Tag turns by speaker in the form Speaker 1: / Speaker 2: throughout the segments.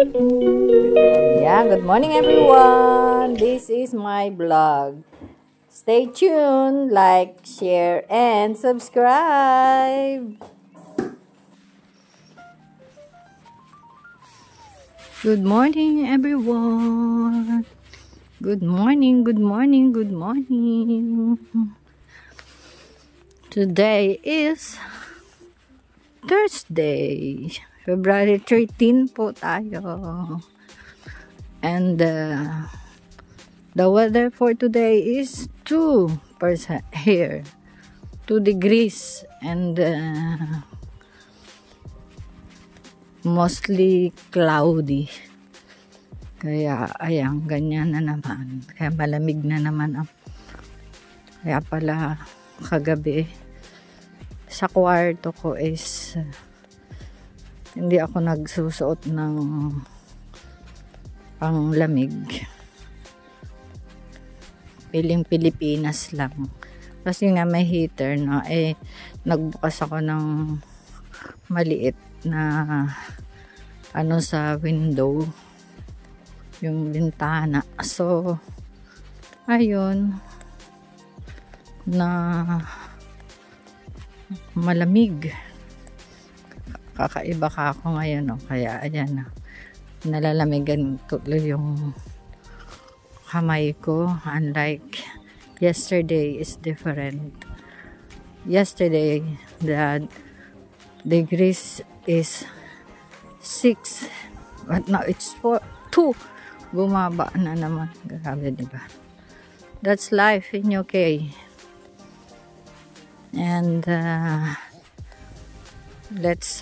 Speaker 1: Yeah, good morning everyone. This is my vlog. Stay tuned, like, share, and subscribe. Good morning everyone. Good morning, good morning, good morning. Today is Thursday, February 13 po tayo. And the weather for today is 2% here, 2 degrees, and mostly cloudy. Kaya ayan, ganyan na naman. Kaya malamig na naman. Kaya pala kagabi sa kwarto ko is hindi ako nagsusuot ng panglamig. Piling Pilipinas lang. Kasi nga may heater, no? Nagbukas ako ng maliit na sa window, yung bintana. So, ayun, na malamig. Kakaiba ka ako ngayon, no? Kaya ayan, nalalamigan ko yung kamay ko. Unlike yesterday is different. Yesterday the degrees is 6, but now it's 2. Bumaba na naman. Grabe, diba? That's life in UK. And let's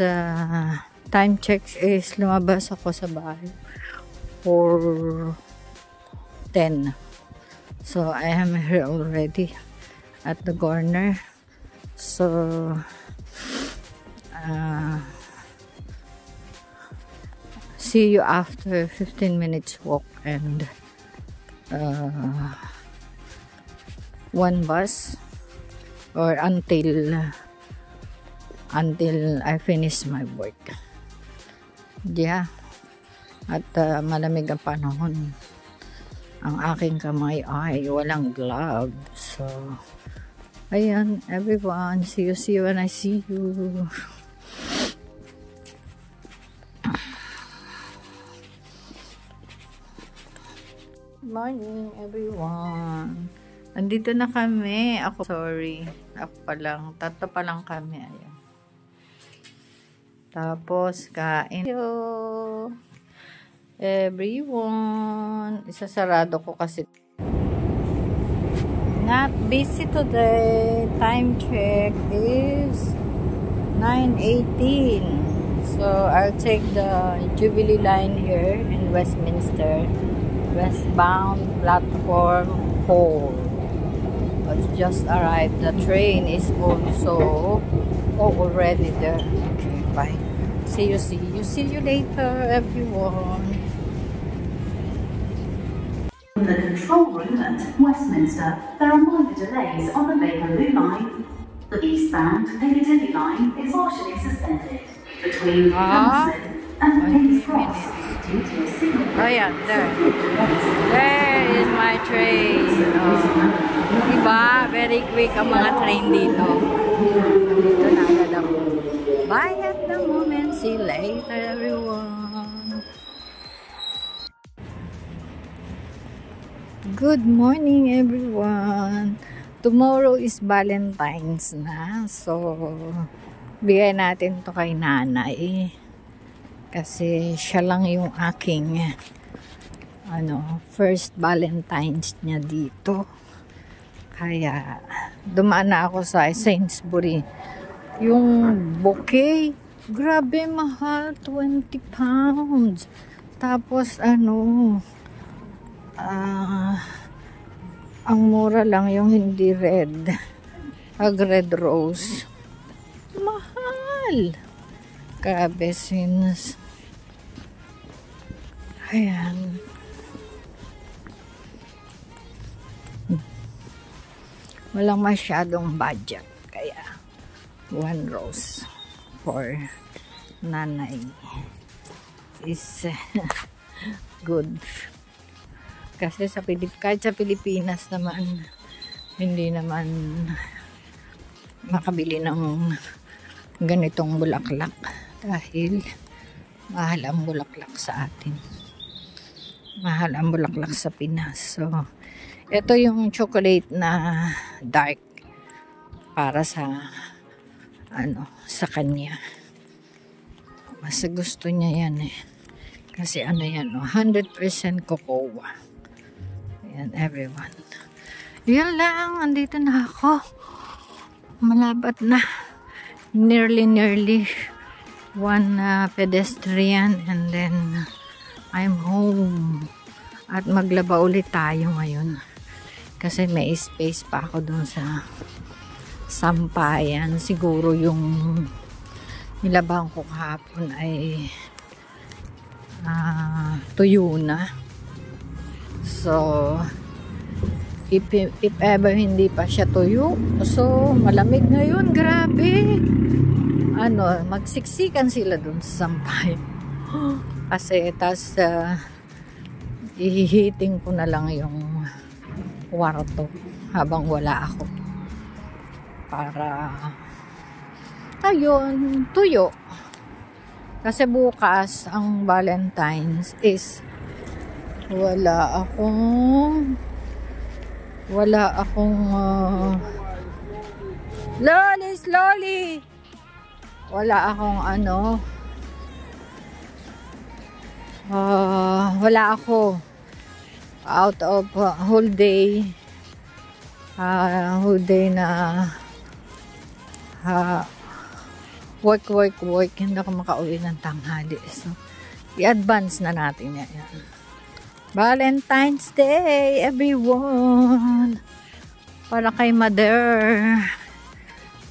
Speaker 1: time check is lumabas ako sa bahay for 10. So I am here already at the corner. So see you after 15 minutes walk and one bus, or until I finish my work. Yeah. At malamig ang panahon. Ang aking kamay ay walang gloves. So, ayan, everyone. See you when I see you. Good morning, everyone. Andito na kami. Ako pa lang. Tatlo pa lang kami. Ayan. Tapos, kain. Hello, everyone. Isasarado ko kasi. Not busy today. Time check is 9:18. So, I'll take the Jubilee line here in Westminster. Westbound platform 4. It's just arrived. The train is also already there. Okay, bye. See you later, everyone.
Speaker 2: In the control room at Westminster, there are minor delays on the Bakerloo line. The eastbound Piccadilly line is partially suspended between Hammersmith and King's Cross due to a signal.
Speaker 1: Oh yeah, there is my train. Diba? Very quick ang mga train dito. Dito na agad ako. Bye at the moment. See you later, everyone. Good morning, everyone. Tomorrow is Valentine's na. So, bigay natin to kay nanay. Kasi siya lang yung aking first Valentine's niya dito. Kaya dumaan na ako sa Sainsbury. Yung bouquet, grabe mahal, 20 pounds. Tapos ang mura lang yung hindi red. Pag red rose, mahal. Grabe, since ayan. Walang masyadong budget. Kaya, 1 rose for nanay. is good. Kasi kahit sa Pilipinas naman, hindi naman makabili ng ganitong bulaklak dahil mahal ang bulaklak sa atin. Mahal ang bulaklak sa Pinas. So, ito yung chocolate na dark para sa sa kanya. Mas gusto niya yan eh. Kasi yan, 100% cocoa. Ayan, everyone. Yun lang, andito na ako. Malabat na. Nearly one pedestrian and then I'm home. At maglaba ulit tayo ngayon. Kasi may space pa ako dun sa sampayan. Siguro yung nilabang ko kahapon ay tuyo na. So, if ever hindi pa siya tuyo, so malamig ngayon, grabe. Magsiksikan sila dun sa sampay. Kasi tas ihihiting ko na lang yung kwarto habang wala ako para ayun, tuyo. Kasi bukas ang Valentine's is wala akong slowly wala akong wala ako out of whole day na work, hindi ako makauwi ng tanghali. So, i-advance na natin yan. Valentine's Day, everyone! Para kay Mother.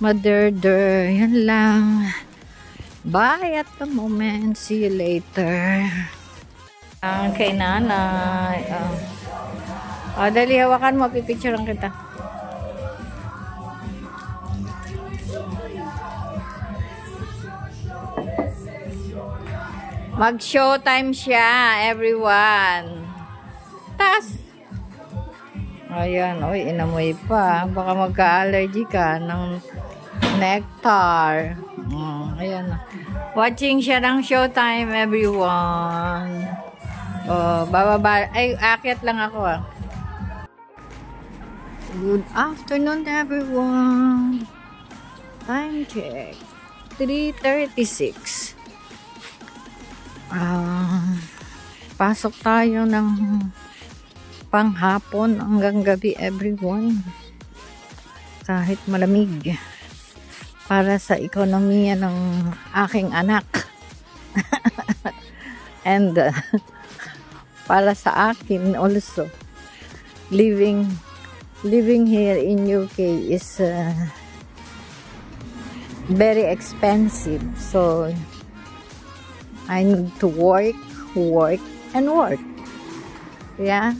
Speaker 1: Yan lang. Bye at the moment. See you later. Kay nanay. Dali, hawakan mo. Pipicturean kita. Mag-showtime siya, everyone. Tas. Ayan, oy, inamoy pa. Baka magka-allergy ka ng nectar. Ayan. Watching siya ng showtime, everyone. Bababa. Ay, akyat lang ako. Good afternoon, everyone. Time check. 3:36. Pasok tayo ng panghapon hanggang gabi, everyone. Kahit malamig. Para sa ekonomiya ng aking anak. And para sa akin also. Living here in UK is very expensive. So I need to work. Yeah.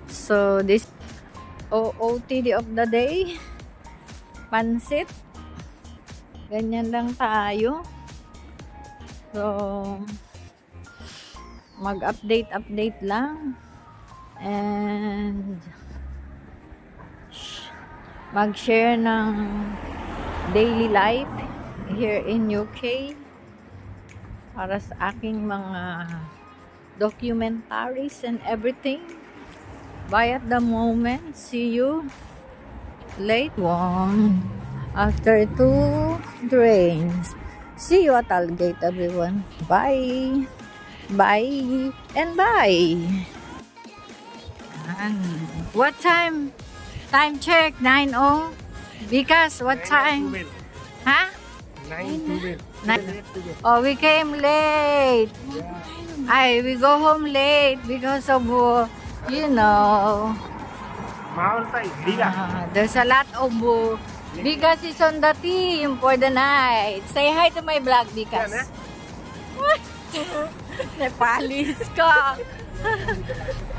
Speaker 1: So this OOTD of the day. Pansit. Ganyan lang tayo. So mag-update lang. And mag-share ng daily life here in UK. Para sa aking mga documentaries and everything. Bye at the moment. See you late one after 2 drains. See you at Algate, everyone. Bye and bye. What time? Time check 9:00. Because what time? Huh?
Speaker 3: 9:12.
Speaker 1: Oh, we came late. We go home late because of, there's a lot of, Bigas is on the team for the night. Say hi to my vlog, Bigas. What? Nepalis ka.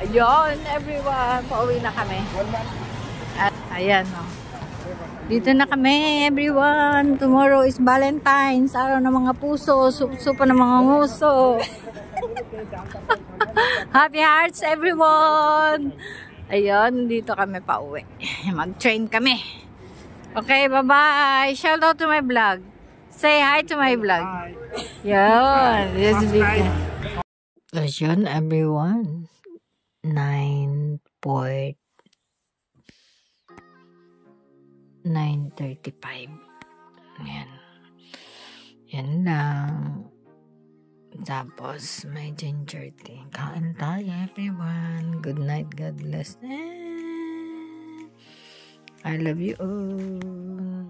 Speaker 1: Ayun, everyone. Pauwi na kami. At, ayan, Dito na kami, everyone. Tomorrow is Valentine's. Araw ng mga puso. Supa ng mga nguso. Happy hearts, everyone! Ayun, dito kami pa uwi. Mag-train kami. Okay, bye-bye. Shout out to my vlog. Say hi to my vlog. Yan. Ayun, everyone. 9:35. Yan. Yan lang. Tapos, may ginger tea. Kain tayo, everyone. Good night. God bless. I love you all.